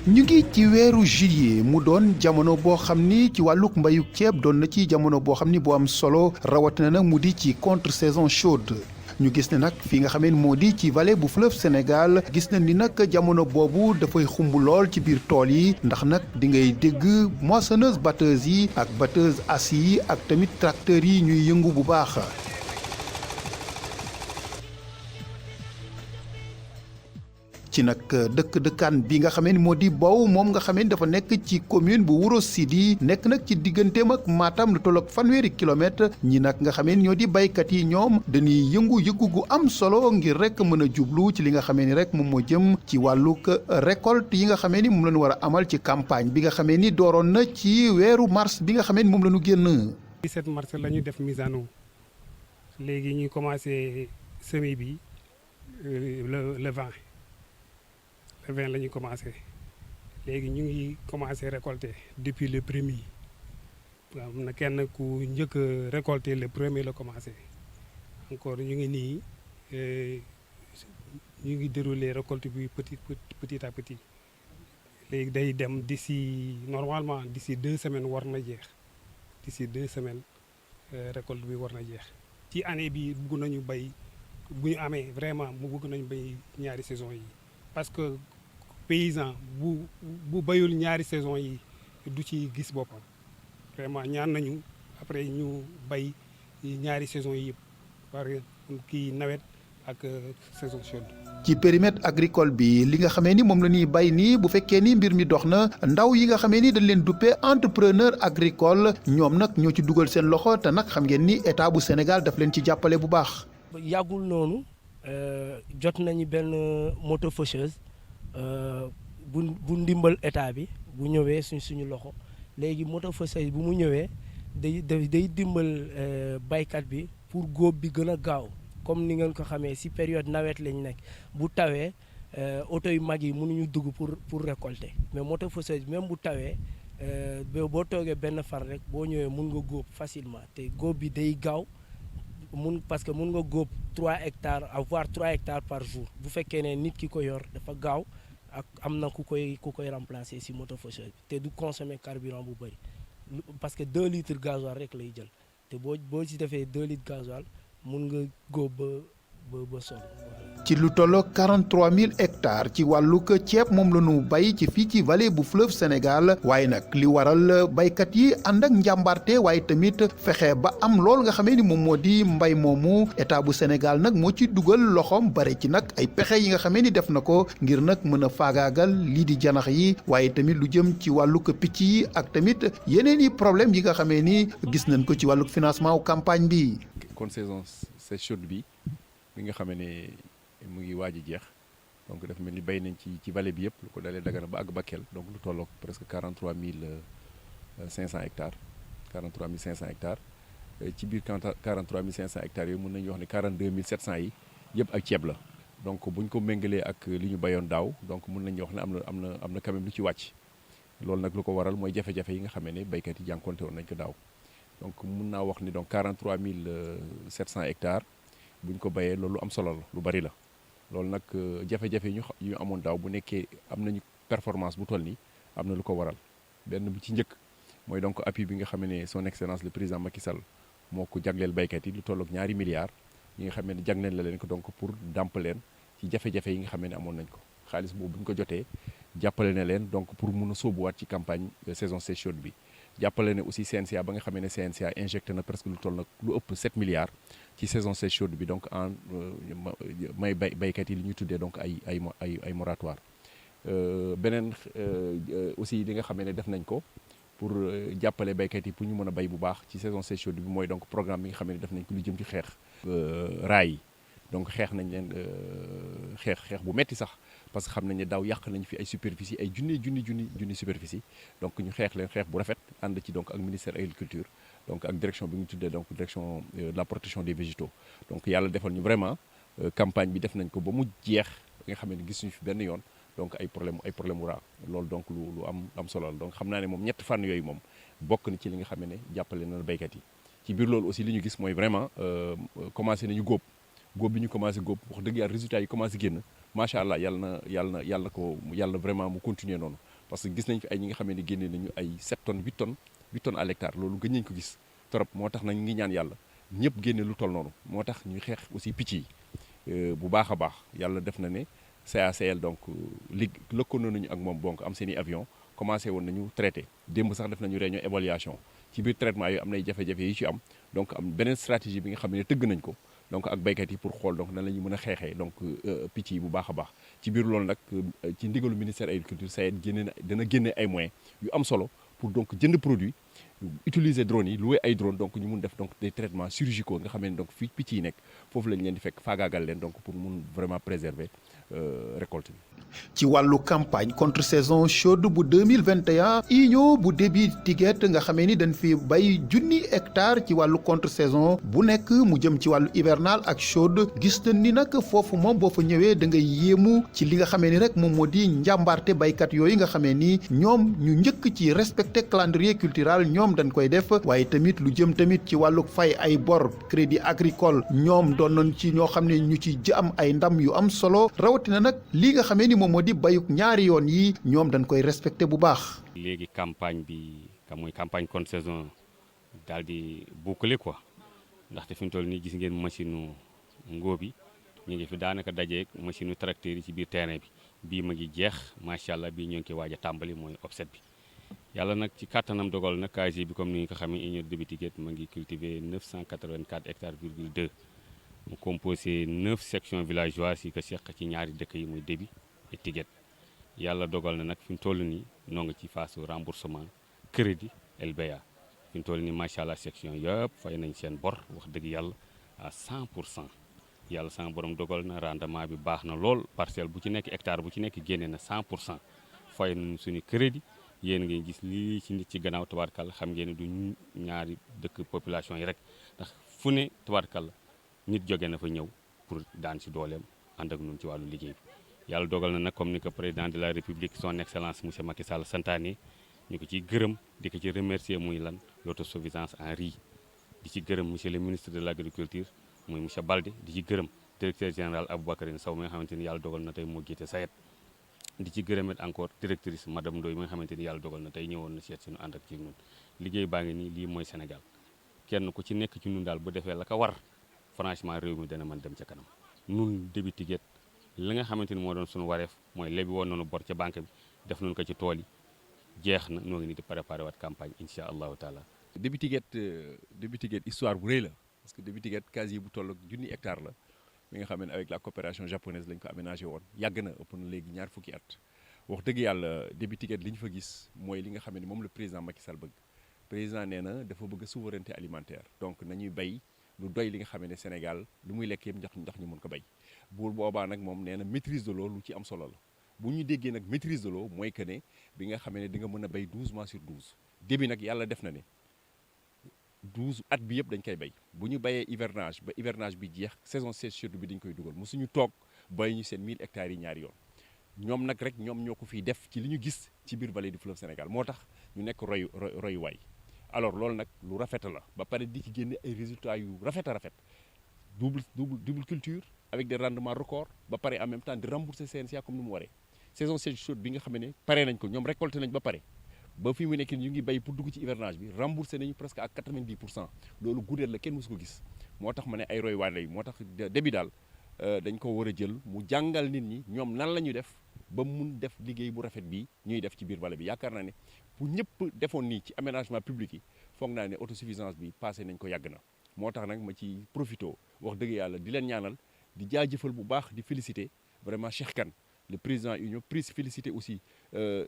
ñu ngi ci weeru juillet mu doon jamono boo xam ni ci wàlluk mbayuk ceeb doon na ci jamono boo xam ni bu am solo rawatina nag mu di ci contre saison chaude ñu gis ne nag fi nga xamee moo di ci vallée bu fleuve Sénégal gis na ni nag jamono boobu dafay xumb lool ci biir tool yi ndax nag di ngay dégg moissonneuse batteuse yi ak batteuse assi yi ak tamit tracteurs yi ñuy yëngu bu baax. ci nag dëkkaan bi nga xamee ni moo di Bow moom nga xamee ni dafa nekk ci commune bu Wuro Sidi nekk nag ci digganteem ak Matam lu tolloog fanweeri kilomètre ñi nag nga xamee ni ñoo di baykat yi ñoom dañuy yëngu gu am solo ngir rek mën a jublu ci li nga xamee ni rek moom moo jëm ci wàllug récolte yi nga xamee ni moom la ñu war a amal ci campagne bi nga xamee ni dooroon na ci weeru mars bi nga xamee ni moom la ñu génn. 17 mars la ñu def mise en eau léegi ñu commencé semis bi le 20. Le 20 la ñu commencé léegi ñu ngi commencé récolter depuis le premier waaw am na kenn ku njëkk a récolter le premier la commencé encore ñu ngi nii ñu ngi dérouler récolte bi petit à petit léegi day dem d'ici normalement d'ici 2 semaines war na jeex d'ici 2 semaines récolte bi war na jeex ci année bi bëgg nañu bay bu ñu amee vraiment mu bëgg nañu bay ñaari saison yi parce que paysan bu bayul ñaari saison yi du ci gis boppam vraiment ñaan nañu après ñu bay ñaari saison yi yëpp par kii nawet ak saison chaude. ci périmètre agricole bi li nga xamee ni moom la ñuy bay nii bu fekkee ni mbir mi dox na ndaw yi nga xamee ni dañ leen duppee entrepreneur agricole ñoom nag ñoo ci dugal seen loxo te nag xam ngeen ni état bu Sénégal daf leen ci jàppale bu baax. yàggul noonu jot nañu benn moto faucheuse. bu ndimbal état bi bu ñëwee suñu loxo léegi moto faucheuse bu mu ñëwee day dimbal baykat bi pour góob bi gën a gaaw comme ni ngeen ko xamee ci période nawet lañ nekk bu tawee oto yu mag yi mënuñu dugg pour récolter mais moto faucheuse même bu tawee boo toogee benn fan rek boo ñëwee mun nga góob facilement te góob bi day gaaw parce que mun nga góob 3 hectares voire 3 hectares par jour bu fekkee ne nit ki ko yor dafa gaaw ak am na ku koy remplacer ci moto faucheuse bi te du consommer carburant bu bëri parce que 2 litres gasoil rek lay jël te boo ci defee 2 litres gasoil mun nga góob ba sonn. ci lu tolloog 43 000 hectares ci wàllug ceeb moom la ñu bay ci fii ci vallée bu fleuve Sénégal waaye nag li waral baykat yi ànd ak njàmbarte waaye tamit fexe ba am lool nga xamee ni moom moo di mbay moomu état bu Sénégal nag moo ci dugal loxoom bare ci nag ay pexe yi nga xamee ni def na ko ngir nag mën a faagaagal lii di janax yi waaye tamit lu jëm ci wàllug picc yi ak tamit yeneen i problème yi nga xamee ni gis nañ ko ci wàllug financement wu campagne bi. kon saison chaude bi nga xamee ne mu ngi waaj a jeex donc dafa mel ni bay nañ ci vallée bi yëpp lu ko dalee Dagana ba àgg Bakel donc lu tolloog presque 43 500 hectares 43 500 hectares ci biir 43 500 hectares yooyu mën nañu wax ne 42 700 yi yëpp ak ceeb la donc bu ñu ko méngalee ak li ñu bayoon daaw donc mën nañu wax ne am na quand même lu ci wàcc loolu nag lu ko waral mooy jafe-jafe yi nga xamee ne baykat yi jànkonte woon nañ ko daaw donc mën naa wax ni donc 43 700 hectares bu ñu ko bayee loolu am solo la lu bari la loolu nag jafe-jafe yi ñu amoon daaw bu nekkee am nañu performance bu toll nii am na lu ko waral benn bu ci njëkk mooy donc appui bi nga xam ne son excellence le président Macky Sall moo ko jagleel baykat yi lu tolloog 2 milliards yi nga xam ne jagleel la leen ko donc pour dàmp leen ci jafe-jafe yi nga xam ne amoon nañ ko xaalis boobu bu ñu ko jotee jàppale na leen donc pour mun a sóobuwaat ci campagne saison chaude bi jàppale ne aussi CNCA ba nga xamee ne CNCA injecté na presque lu toll nag lu ëpp 7 milliards ci saison chaude bi donc en may baykat yi li ñuy tuddee donc ay moratoire beneen aussi li nga xamee ne def nañ ko pour jàppale baykat yi pour ñu mën a bay bu baax ci saison chaude bi mooy donc programme bi nga xamee ne def nañ ko lu jëm ci xeex raay yi donc xeex nañ leen xeex bu metti sax parce que xam nañ ne daaw yàq nañ fi ay superficie ay junni superficie donc ñu xeex leen xeex bu rafet ànd ci donc ak ministère agriculture donc ak direction bi ñu tuddee donc direction de la protection des végétaux donc yàlla defal ñu vraiment campagne bi def nañ ko ba mu jeex nga xam ne gisuñu fi benn yoon donc ay problème wu raa loolu donc lu am solo la donc xam naa ne moom ñett fànn yooyu moom bokk na ci li nga xam ne jàppale na baykat yi ci biir loolu aussi li ñu gis mooy vraiment commencé nañu góob góob bi ñu commencé góob wax dëgg yàlla résultats yi commencé génn macha allah yàlla vraiment mu continuer noonu parce que gis nañ fi ay ñi nga xam ne génne nañu ay 7 tonnes 8 tonnes à l'hectare loolu gën nañ ko gis trop moo tax nag ñu ngi ñaan yàlla ñëpp génne lu toll noonu moo tax ñuy xeex aussi picc yi bu baax a baax yàlla def na ne CACL donc lëkkaloo nañu ak moom donc am seen i avion commencé woon nañu traité démb sax def nañu réunion évaluation ci biir traitement yooyu am nay jafe-jafe yi ci am donc am beneen stratégie bi nga xam ne tëgg nañ ko donc ak baykat yi pour xool donc nan la ñu mën a xeexee donc picc yi bu baax a baax ci biir loolu nag ci ndigalu ministère agriculture SAED dana génne ay moyens yu am solo pour donc jënd produit utiliser drones yi louer ay drones donc ñu mun def donc des traitements chirurgicaux nga xam ne donc fii picc yi nekk foofu lañ leen di fekk faagaagal leen donc pour mun vraiment préserver récolte bi. ci wàllu campagne contre saison chaude bu 2021 union bu Déby Tiguet nga xamee ni dañ fi bay 1000 hectares ci wàllu contre saison bu nekk mu jëm ci wàllu hivernal ak chaude gis nañ ni nag foofu moom boo fa ñëwee da ngay yéemu ci li nga xamee ni rek moom moo di njàmbaarte baykat yooyu nga xamee ni ñoom ñu njëkk ci respecté calendrier cultural ñoom dañ koy def waaye tamit lu jëm tamit ci wàllu fay ay bor crédit agricole ñoom doon nañ ci ñoo xam ne ñu ci am ay ndam yu am solo rawatina nag li nga xamee ni moom moo di bayuk ñaari yoon yi ñoom dañ koy respecté bu baax. léegi campagne bi mooy campagne contre saison daal di boucler quoi ndaxte fi mu toll nii gis ngeen machine ngóob bi ñu ngi fi daanaka dajeeg machine tracteur yi ci biir terrain bi bii ma ngi jeex macha allah bii ñoo ngi koy waaj a tàmbali mooy offset bi. yàlla nag ci kàttanam dogal na casier bi comme ni nga ko xamee union Déby Tiguet ma ngi cultiver 984 hectares virgule 2 mu composé 9 sections villageoises yi ko seq ci ñaari dëkk yi muy Déby et Tiguet yàlla dogal na nag fi mu toll nii noo ngi ci phase remboursement crédit LBA fi mu toll nii macha allah section yëpp fay nañ seen bor wax dëgg yàlla à 100% yàlla sama borom dogal na rendement bi baax na lool parcelle bu ci nekk hectare bu ci nekk génne na 100% fay nañ suñu crédit. yéen ngay gis lii ci nit ci gannaaw tabaarkalla xam ngeen ne du ñaari dëkk population yi rek ndax fu ne tabaarkalla nit jóge na fa ñëw pour daan ci dooleem ànd ak ñun ci wàllu liggéey bi yàlla dogal na nag comme ni ko président de la république son excellence monsieur Macky Sall santaane ñu ko ciy gërëm di ko ci remercier muy lan l'autosuffisance en riz di ci gërëm monsieur le ministre de l' agriculture muy monsieur Balde di ci gërëm directeur général Aboubacarine Sow mi nga xamante ni yàlla dogal na tey moo jiite SAED di ci gërëmet encore directrice madame Ndoye mi nga xamante ni yàlla dogal na tey ñëwoon na seet si ñu ànd ak ci ñun liggéey baa ngi nii lii mooy Sénégal kenn ku ci nekk ci ñun daal bu defee la ko war franchement réew mi dana mën dem ca kanam ñun Déby Tiguet li nga xamante ni moo doon suñu wareef mooy lebi woon nañu bor ca banque bi def nañu ko ci tool yi jeex na ñoo ngi nii di préparé waat campagne incha allahu taala. Déby Tiguet histoire bu rëy la parce que Déby Tiguet casier bu toll ak 1000 hectares la. mi nga xam ne avec la coopération japonaise lañ ko aménagé woon yàgg na ëpp na léegi ñaar fukki at wax dëgg yàlla Déby Tiguet li ñu fa gis mooy li nga xam ne moom le président Macky Sall bëgg président nee na dafa bëgg souveraineté alimentaire donc nañuy bay lu doy li nga xam ne Sénégal lu muy lekk yëpp ndax ñu mën ko bay bu boobaa nag moom nee na maîtrise de l'eau lu ci am solo la bu ñu déggee nag maîtrise de l'eau mooy que ne bi nga xam ne di nga mën a bay 12 mois sur 12 Déby nag yàlla def na ne 12 at bi yëpp dañ koy bay bu ñu bayee hivernage ba hivernage bi jeex saison sèche chaude bi dañ koy dugal mosuñu toog bay ñu seen 1000 hectares yi ñaari yoon ñoom nag rek ñoom ñoo ko fiy def ci li ñu gis ci biir vallée du fleuve Sénégal moo tax ñu nekk royuwaay alors loolu nag lu rafet la ba pare di ci génne ay résultats yu rafet a rafet double culture avec des rendements records ba pare en même temps di rembourser CNCA comme ni mu waree saison sèche chaude bi nga xam ne pare nañ ko ñoom récolté nañ ba pare ba fi mu nekk ñu ngi bay pour dugg ci hivernage bi remboursé nañu presque à 90% loolu guddeel la kenn mosu ko gis moo tax ma ne ay roy waay moo tax Déby daal dañ ko war a jël mu jàngal nit ñi ñoom nan la ñuy def ba mun def liggéey bu rafet bi ñuy def ci biir vallée bi yaakaar naa ne bu ñëpp defoon nii ci aménagement public yi foog naa ne autosuffisance bi passé nañ ko yàgg na moo tax nag ma ci profito wax dëgg yàlla di leen ñaanal di jaajëfal bu baax di féliciter vraiment Cheikh Kane le président union prise féliciter aussi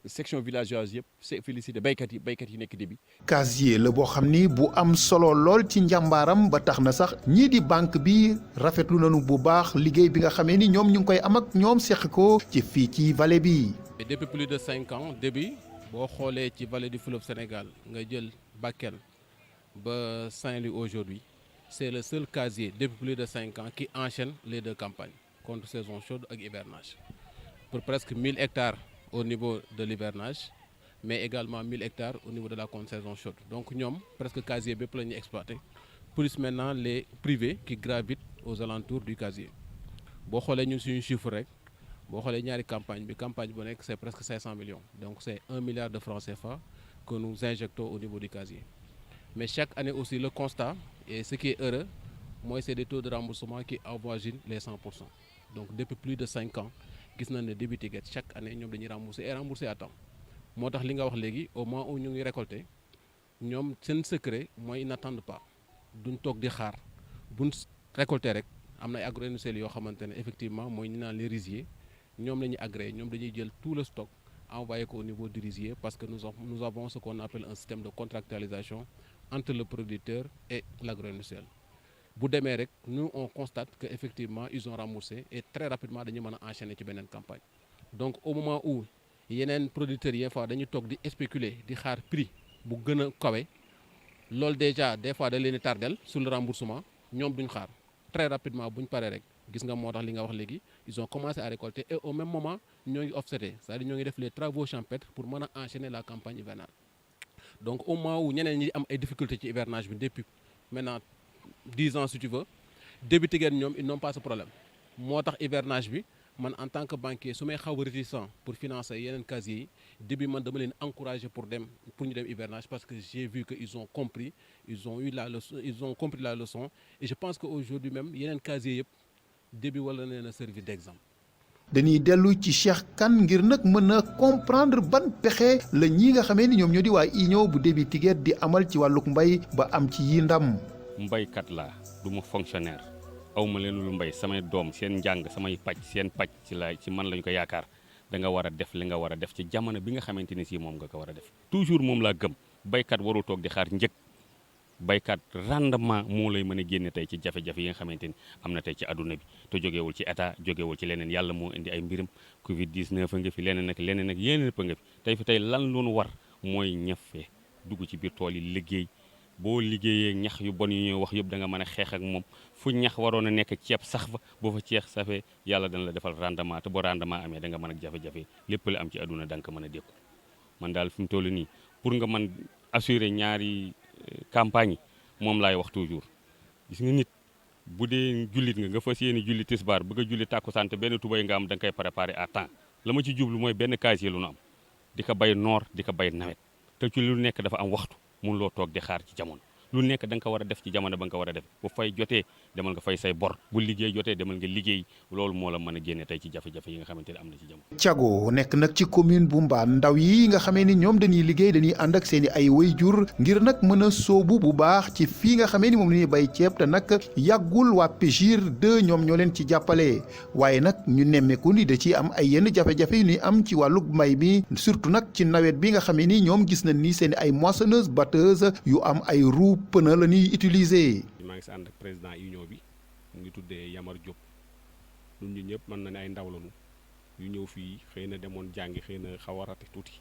section villageoise yëpp féliciter baykat yi nekk Déby. casier la boo xam ni bu am solo lool ci njàmbaaram ba tax na sax ñii di banque bi rafetlu nañu bu baax liggéey bi nga xamee ni ñoom ñu ngi koy am ak ñoom seq ko ci fii ci vallée bi. depuis plus de 5 ans Déby boo xoolee ci vallée du fleuve Sénégal nga jël Bakel ba Saint-Louis aujourd'hui c'est le seul casier depuis plus de 5 ans qui enchaîne les deux campagnes contre saison chaude ak hivernage. Pour presque 1000 hectares au niveau de l'hivernage, mais également 1000 hectares au niveau de la contre-saison chaude. Donc ñoom presque casier bépp la ñuy exploité plus maintenant les privés qui gravitent aux alentours du casier boo xoolee ñun suñu chiffre rek boo xoolee ñaari campagne bu nekk c'est presque 500 millions donc c'est 1 milliard de francs CFA que nous injectons au niveau du casier mais chaque année aussi le constat et ce qui est heureux mooy c'est des taux de remboursement qui avoisinent les 100%. Donc depuis plus de 5 ans gis nañ ne débit ticket chaque année ñoom dañuy rembourser à temps moo tax li nga wax léegi au moment où ñu ngi récolter ñoom seen secret mooy ils n'attendent pas duñ toog di xaar buñ récolter rek am na ay agroindustriels yoo xamante ne effectivement mooy ñu naan les riziers ñoom la ñuy agréé ñoom dañuy jël tout le stock envoyé ko au niveau du rizier parce que nous avons ce qu'on appelle un système de contractualisation entre le producteur et l'agroindustriel bu demee rek nous on constate que effectivement ils ont remboursé et très rapidement dañu mën a enchaîner ci beneen campagne donc au moment où yeneen producteurs yi des fois dañuy toog di spéculer di xaar prix bu gën a kawe loolu déjà des fois da leen di tardel sur le remboursement ñoom duñ xaar très rapidement buñ paree rek gis nga moo tax li nga wax léegi ils ont commencé à récolter et au même moment ñoo ngi offseté c'est-à-dire ñoo ngi def les travaux champêtres pour mën a enchaîner la campagne hivernale donc au moment où ñeneen ñi am ay difficultés ci hivernage bi depuis maintenant 10 ans si tu veux débuté ngeen ñoom ils n'ont pas ce problème moo tax hivernage bi man en tant que banquier su may xaw a réticent pour financer yeneen casiers yi début man dama leen encourager pour ñu dem hivernage parce que j'ai vu que ils ont compris ils ont compris la leçon et je pense que aujourd'hui même yeneen casiers yëpp début wala nee na servir d'exemple. dañuy dellu ci Cheikh Kane ngir nag mën a comprendre ban pexe la ñi nga xamee ni ñoom ñoo di waa union bu débit ticket di amal ci wàlluk mbay ba am ci yi ndam. mbaykat laa du ma fonctionnaire awma leen lu mbay samay doom seen njàng samay pàcc seen pàcc ci man lañu ko yaakaar da nga war a def li nga war a def ci jamono bi nga xamante ni si moom nga ko war a def toujours moom laa gëm baykat warul toog di xaar njëg baykat rendement moo lay mën a génne tey ci jafe-jafe yi nga xamante ni am na tey ci adduna bi te jógewul ci état jógewul ci leneen yàlla moo indi ay mbiram Covid 19 a nga fi leneen ak yeneen a nga fi tey fi tey lan loonu war mooy ñafe dugg ci biir tool yi liggéey boo liggéeyee ñax yu bon yu ñuy wax yëpp da nga mën a xeex ak moom fu ñax waroon a nekk ceeb sax fa boo fa ceex safee yàlla dana la defal rendement te boo rendement amee da nga mën a jafe-jafe lépp la am ci adduna da nga ko mën a dékku man daal fi mu toll nii pour nga mën assurer ñaari campagne yi moom laay wax toujours gis nga nit bu dee jullit nga fas yéene julli tisbaar bëgg a julli tàkkusaan te benn tubay nga am da nga koy préparer à temps la ma ci jublu mooy benn casier lu nu am di ko bay noor di ko bay nawet te ci lu nekk dafa am waxtu mun loo toog di xaar ci jamono lu nekk da nga ko war a def ci jamono ba nga ko war a def bu fay jotee demal nga fay say bor bu liggéey jotee demal nga liggéey loolu moo la mën a génne tey ci jafe-jafe yi nga xamante ne am na ci jamono. Thiago nekk nag ci commune bu Mbane ndaw yi nga xamee ni ñoom dañuy liggéey dañuy ànd ak seen i ay waajur ngir nag mën a sóobu bu baax ci fii nga xamee ni moom la ñuy bay ceeb te nag yàggul waa PEGIR 2 ñoom ñoo leen ci jàppale waaye nag ñu nemmeeku ni da ciy am ay yenn jafe-jafe yu ñuy am ci wàllu mbay bi surtout nag ci nawet bi nga xamee ni ñoom gis nañ ni seen i ay moissonneuse batteuse yu am ay roue pneu la ñuy utiliser. maa ngi si ànd ak président union bi mu ngi tuddee Yamar Diop ñun ñu ñëpp mën na ne ay ndaw lañu yu ñëw fii xëy na demoon jàngi xëy na xaw a rate tuuti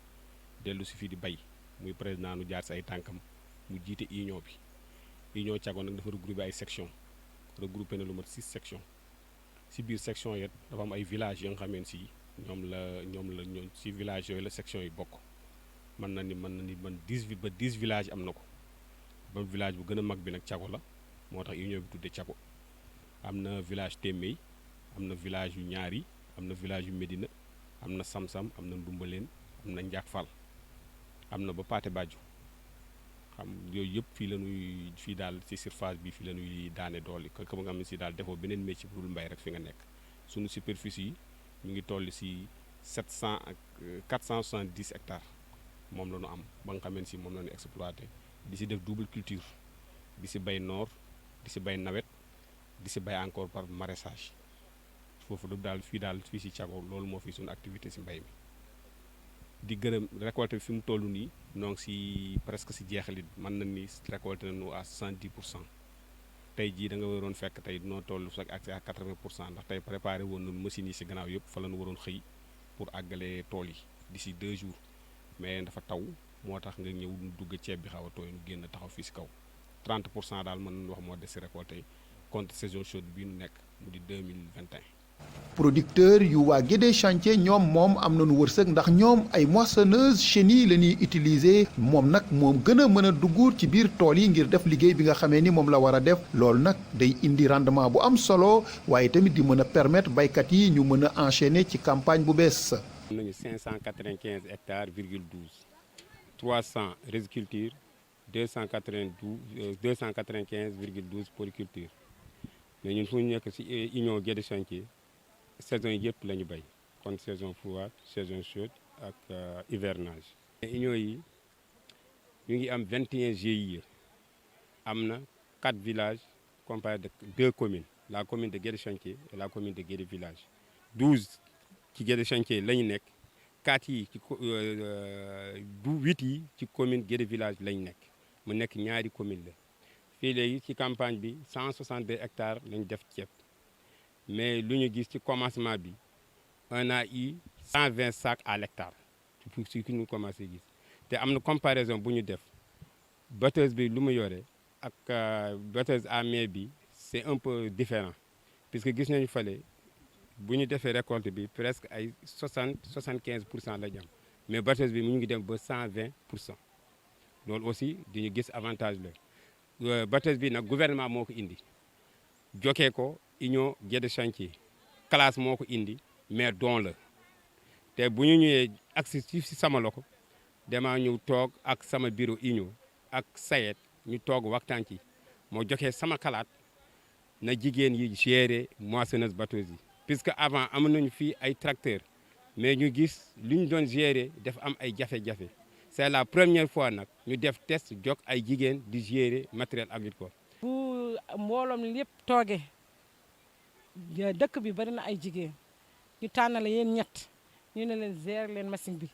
dellu si fii di bay muy président nu jaar si ay tànkam mu jiite union bi union Thiago nag dafa regroupé ay section regroupé na lu mat 6 sections si biir section yet dafa am ay villages yoo nga xamante si ñoom si village yooyu la section yi bokk mën na ni 10 villages am na ko ba village bu gën a mag bi nag Thiago la moo tax union bi tuddee Thiago am na village Témey am na village yu Ñaari am na village yu Médina am na Samsam am na Ndumbaleen am na Njaak Fall am na ba Paate Bàjju xam yooyu yëpp fii daal ci surface bi fii la ñuy daane doole ko nga xam ne si daal defoo beneen métier bu dul mbay rek fi nga nekk suñu superficie yi mu ngi toll si 470 hectares moom la ñu am ba nga xamante si moom la ñu exploité di si def double culture di si bay noor di si bay nawet di si bay encore par maraîchage foofu fii si Thiago loolu moo fi suñu activité si mbay mi di gërëm récolté bi fi mu toll nii noo ngi si presque si jeexalit mën na ni récolté nañu à 70%. tey jii da nga waroon fekk tey noo toll sax ak à 80% ndax tey préparé woon nañu machines yi si gannaaw yëpp fa la ñu waroon xëy pour àggale tool yi d'ici 2 jours mais dafa taw moo tax nga ñëw dugg ceeb bi xaw a tooy nu génn taxaw fii si kaw 30% daal mën nañu wax moo des si récolté contre saison chaude bii nu nekk mu di 2021. producteur yu waa Guédé chantier ñoom moom am nañu wërsëg ndax ñoom ay moissonneuse chenille la ñuy utiliser moom nag moom gën a mën a dugg ci biir tool yi ngir def liggéey bi nga xamee ni moom la war a def loolu nag day indi rendement bu am solo waaye tamit di mën a permettre baykat yi ñu mën a enchaîner ci campagne bu bees. am nañu 595 hectares virgule 12 300 riziculture 295 virgule 12 polyculture mais ñun fu ñu nekk ci union Guédé chantier saison yëpp la ñu béy kon saison froide saison chaude ak hivernage. union yi ñu ngi am 21 GIE am na 4 villages comparé de 2 communes la commune de Guédé chantier et la commune de Guédé village 12 ci Guédé chantier la ñu nekk 4 yi ci 8 yi ci commune Guédé village lañ nekk mu nekk ñaari commune la fii léegi ci campagne bi 162 hectares lañ def ceeb. mais lu ñu gis ci commencement bi on a eu 120 sacs à l'hectare ci ki ñu commencé gis te am na comparaison bu ñu def batteuse bi lu mu yore ak batteuse à main bi c'est un peu différent puisque gis nañu fale bu ñu defee récolte bi presque ay 75% la jam mais batteuse bi mu ngi dem ba 120% loolu aussi di ñu gis avantage la batteuse bi nag gouvernement moo ko indi jokkee ko union Guédé chantier classe moo ko indi mais don la te bu ñu ñëwee agsi ci sama loxo dama ñëw toog ak sama bureau union ak sayet ñu toog waxtaan ci moo jokkee sama xalaat na jigéen yi gérer moissonneuse batteuse yi puisque avant am nañu fii ay tracteur mais ñu gis lu ñu doon gérer dafa am ay jafe-jafe c'est la première fois nag ñu def test jokk ay jigéen di gérer matériel agricole. bu mbooloom lépp toogee dëkk bi bari na ay jigéen ñu tànnale yéen ñett ñu ne leen gérer leen machine bi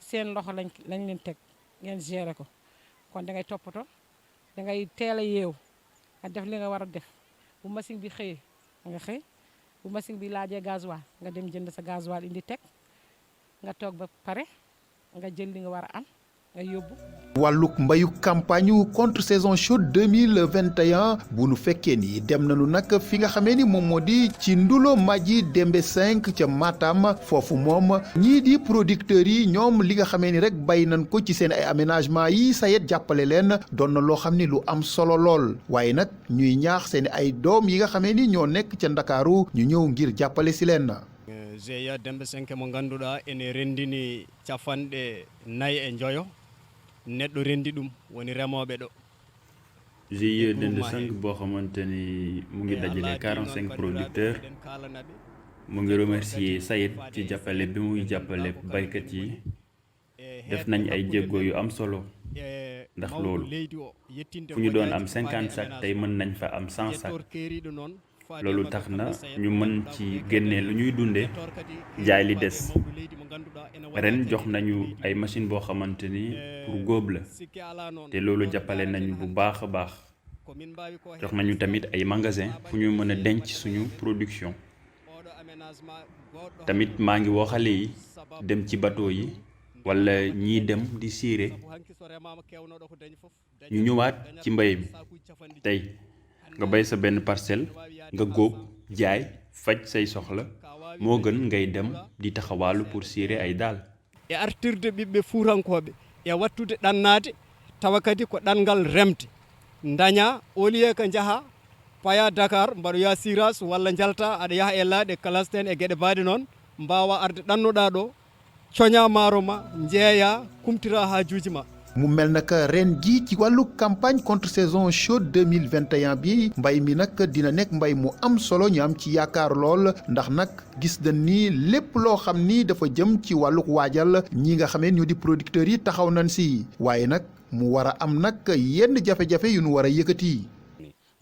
seen loxo lañ leen teg ngeen gérer ko kon da ngay toppatoo da ngay teel a yeew nga def li nga war a def bu machine bi xëyee nga xëy bu machine bi laajee gasoil nga dem jënd sa gasoil indi teg nga toog ba pare nga jël li nga war a am nga yóbbu. wàllug mbayu campagne contre saison chaude 2021 bu nu fekkee ni dem nañu nag fi nga xamee ni moom moo di ci Ndulo Madji Dembe 5 ca Matam foofu moom ñii di producteurs yi ñoom li nga xamee ni rek bay nañ ko ci seen ay aménagement yi sayet jàppale leen doon na loo xam ni lu am solo lool waaye nag ñuy ñaax seen ay doom yi nga xamee ni ñoo nekk ca Ndakaaru ñu ñëw ngir jàppale si leen. GIE Dembe 5 mo ngannduɗaa ene renndini capanɗe 4 e njoyo neɗɗo renndi ɗum woni remooɓe ɗo. GIE Dembe 5 boo xamante ni mu ngi dajale 45 producteurs mu ngi remercier Sayed ci jàppale bi muy jàppale baykat yi def nañ ay jéego yu am solo ndax loolu fu ñu doon am 50 sacs tey mën nañ fa am 100 sacs loolu tax na ñu mën ci génne lu ñuy dundee jaay li des ren jox nañu ay machine boo xamante ni pour góob la te loolu jàppale nañu bu baax a baax jox nañu tamit ay magasin fu ñu mën a denc suñu production tamit maa ngi woo xale yi dem ci bateau yi wala ñii dem di siire ñu ñëwaat ci mbay mi tey nga bay sa benn parcelle nga góob jaay faj say soxla moo gën ngay dem di taxawaalu pour siire ay daal e artirde ɓiɓɓe fuurankoɓe e wattude ɗannaade tawa kadi ko ɗanngal remde daña au lieu que jaha paya Dakar mbaɗoya siras walla jalta aɗa yaha e laaɗe calasten e gueɗe mbaɗe noon mbawa arde ɗannoɗa ɗo coña maaro ma jeeya kumtira haajuji ma. mu mel naka ren ji ci wàllu campagne contre saison chaude 2021 bi mbay mi nag dina nekk mbay mu am solo ñu am ci yaakaar lool ndax nag gis nañ ni lépp loo xam ni dafa jëm ci wàllu waajal ñi nga xamee ñu di producteurs yi taxaw nañ si waaye nag mu war a am nag yenn jafe-jafe yu nu war a yëkkati.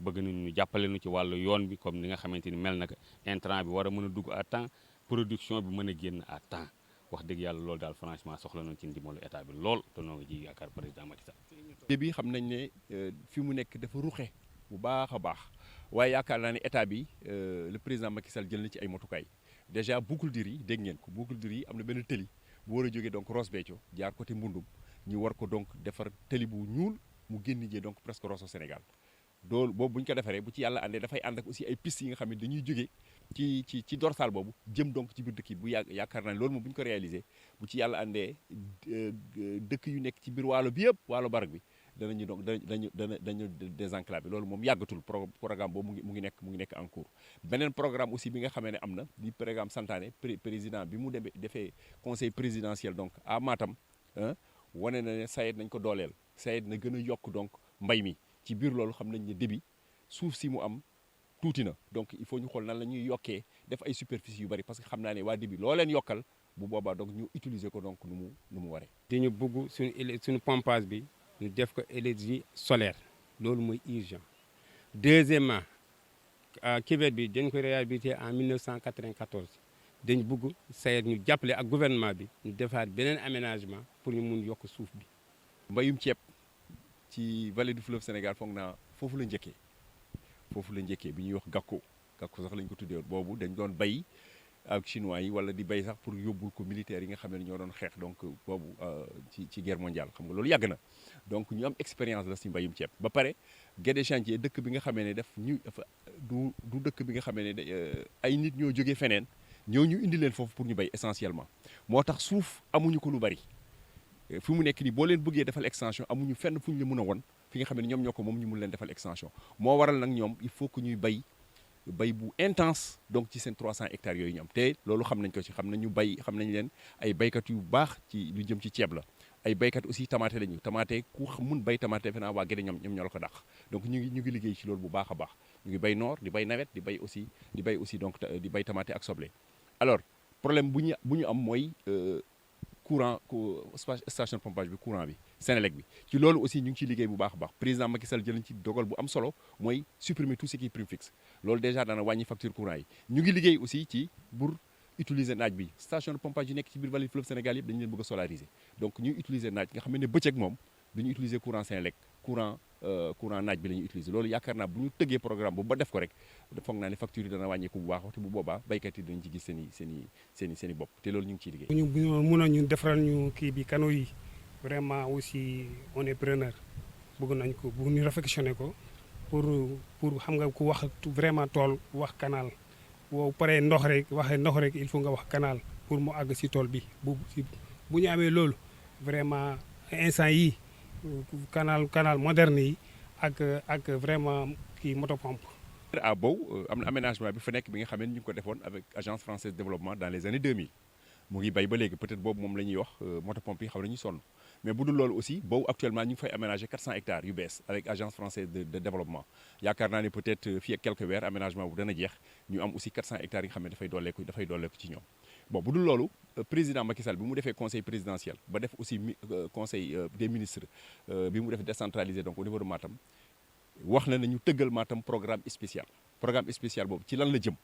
bëgg nañu ñu jàppale nu ci wàllu yoon bi comme ni nga xamante ni mel na intrant bi war a mën a dugg à temps production bi mën a génn à temps. wax dëgg yàlla loolu daal franchement soxla nañ ci ndimbalu état bi lool te noo ngi ji yaakaar président Macky Sall. bi xam nañ ne fi mu nekk dafa ruxe bu baax a baax waaye yaakaar naa ne état bi le président Macky Sall jël na ci ay motukaay déjà boucle du riz dégg ngeen ko boucle du riz am na benn tëli bu war a jógee donc Ross Béthio jaar côté Mbundum ñu war ko donc defar tëli bu ñuul mu génn jee donc presque Rosso Sénégal loolu boobu bu ñu ko defaree bu ci yàlla àndee dafay ànd ak aussi ay pistes yi nga xam ne dañuy jóge ci dorsal boobu jëm donc ci biir dëkk yi bu yaakaar naa ne loolu moom bu ñu ko réaliser bu ci yàlla àndee dëkk yu nekk ci biir waalo bi yëpp waalo barak bi danañu donc dañu désenclavé loolu moom yàggatul programme boobu mu ngi nekk en cours. beneen programme aussi bi nga xamee ne am na di programme santaane président bi mu defee conseil présidentiel donc à Matam wane na ne SAED nañ ko dooleel SAED na gën a yokk donc mbay mi ci biir loolu xam nañ ne débit suuf si mu am tuuti na donc il faut ñu xool nan la ñuy yokkee def ay superficie yu bari parce que xam naa ne waa débit loo leen yokkal bu boobaa donc ñu utiliser ko donc nu mu waree. dañu bëgg suñu pompage bi ñu def ko énergie solaire loolu mooy urgent. Deuxièmement cuvette bi dañ ko réhabilité en 1994 dañ bëgg SAED ñu jàppale ak gouvernement bi ñu defaat beneen aménagement pour ñu mun yokk suuf bi. mbayum ceeb ci vallée du fleuve Sénégal foog naa foofu la njëkkee bi ñuy wax gakko sax lañ ko tuddee boobu dañ doon bay ak chinois yi wala di bay sax pour yóbbul ko militaires yi nga xam ne ñoo doon xeex donc boobu ci guerre mondiale xam nga loolu yàgg na donc ñu am expérience la si mbayum ceeb ba pare Guédé Chantier dëkk bi nga xamee ne du dëkk bi nga xamee ne ay nit ñoo jógee feneen ñoo ñu indi leen foofu pour ñu bay essentiellement moo tax suuf amuñu ko lu bari fi mu nekk nii boo leen bëggee defal extension amuñu fenn fu ñu la mën a won fi nga xam ne ñoom ñoo ko moom ñu mun leen defal extension moo waral nag ñoom il faut que ñuy bay bu intense donc ci seen 300 hectares yooyu ñu am te loolu xam nañ ko ci xam nañ leen ay baykat yu baax ci lu jëm ci ceeb la ay baykat aussi tamaate lañu tamaate ku mun bay tamaate defe naa waa Guédé ñoom ñoo la ko dàq donc ñu ngi liggéey ci loolu bu baax a baax ñu ngi bay noor di bay nawet di bay aussi donc di bay tamaate ak soble alors problème bu ñu am mooy courant station de pompage bi courant bi Sénélec bi ci loolu aussi ñu ngi ciy liggéey bu baax a baax président Macky Sall jëlañ ci dogal bu am solo mooy supprimer tout ce qui est prime fixe loolu déjà dana wàññi facture courant yi ñu ngi liggéey aussi ci pour utiliser naaj bi station de pompage yu nekk ci biir vallée fleuve Sénégal yëpp dañu leen bëgg a solariser donc ñuy utiliser naaj nga xam ne bëccëg moom duñu utiliser courant Sénélec courant naaj bi la ñuy utiliser loolu yaakaar naa bu ñu tëggee programme boobu ba def ko rek foog naa ne facture yi dana wàññeeku bu baax te bu boobaa baykat yi dañu ci gis seen i bopp te loolu ñu ngi ciy liggéey. bu ñu mun a ñu defaral ñu kii bi canaux yi vraiment aussi on est preneur bëgg nañ ko bëgg ñu réflexionner ko pour xam nga ku wax vraiment tool wax canal boo paree ndox rek il faut nga wax canal pour mu àgg si tool bi bu ñu amee loolu vraiment instant yi canal moderne yi ak vraiment kii motopompe. à Bow am na aménagement bi fa nekk bi nga xam ne ñu ngi ko defoon avec agence française de développement dans les années 2000 mu ngi bay ba léegi peut-être boobu moom la ñuy wax motopompe yi xaw nañu sonn mais bu dul loolu aussi Bow actuellement ñu ngi fay aménager 400 hectares yu bees avec agence française de développement yaakaar naa ne peut-être fii ak quelques weer aménagement bu dana jeex ñu am aussi 400 hectares yi nga xam ne dafay dooleeku ci ñoom. bon bu dul loolu président Macky Sall bi mu defee conseil présidentiel ba def aussi conseil des ministres bi mu def décentralisé donc au niveau de Matam wax na ne ñu tëggal Matam programme spécial boobu ci lan la jëm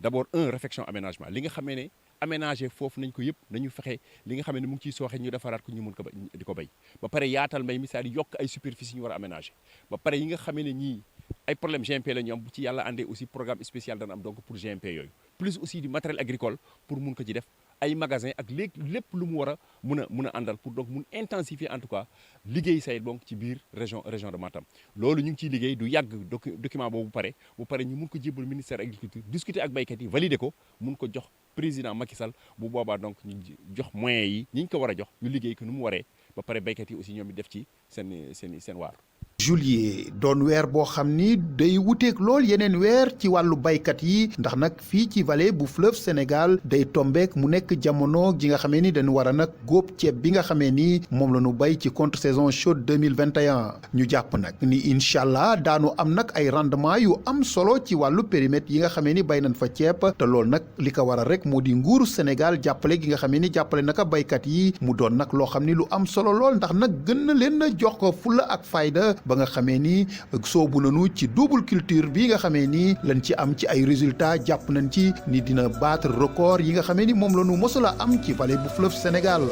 d'abord réflexion aménagement li nga xamee ne aménager foofu nañ ko yëpp nañu fexe li nga xam ne mu ngi ciy sooxe ñu defaraat ko ñu mun ko di ko bay ba pare yaatal mbay mi c'est-à-dire yokk ay superficie ñu war a aménager ba pare yi nga xamee ne ñii ay problème GMP la ñu am bu ci yàlla àndee aussi programme spécial dana am donc pour GMP yooyu plus aussi du matériel agricole pour mun ko ci def ay magasin ak lépp lu mu war a mun a àndal pour donc mun intensifier en tout cas liggéey SAED donc ci biir région de Matam loolu ñu ngi ciy liggéey du yàgg document boobu bu pare ñu mun ko jébbal ministère agriculture discuter ak baykat yi valider ko mun ko jox président Macky Sall bu boobaa donc ñu jox moyens yi ñi ñu ko war a jox ñu liggéey ko nu mu waree ba pare baykat yi aussi ñoom it def ci seen waar. juillet doon weer boo xam ni day wuteeg lool yeneen weer ci wàllu baykat yi ndax nag fii ci vallée bu fleuve Sénégal day tombeek mu nekk jamono ji nga xamee ni dañu war a nag góob ceeb bi nga xamee ni moom la ñu bay ci contre saison chaude 2021 ñu jàpp nag ni incha allah daanu am nag ay rendement yu am solo ci wàllu périmètre yi nga xamee ni bay nañ fa ceeb te loolu nag li ko waral rek moo di nguuru Sénégal jàppale gi nga xamee ni jàppale naka baykat yi mu doon nag loo xam ni lu am solo lool ndax nag gën na leen a jox ko fulla ak fayda ba nga xamee ni soobu nañu ci double culture bi nga xamee ni lañ ci am ci ay résultats jàpp nañ ci ni dina battre record yi nga xamee ni moom la ñu mosula am ci vallée bu fleuve Sénégal.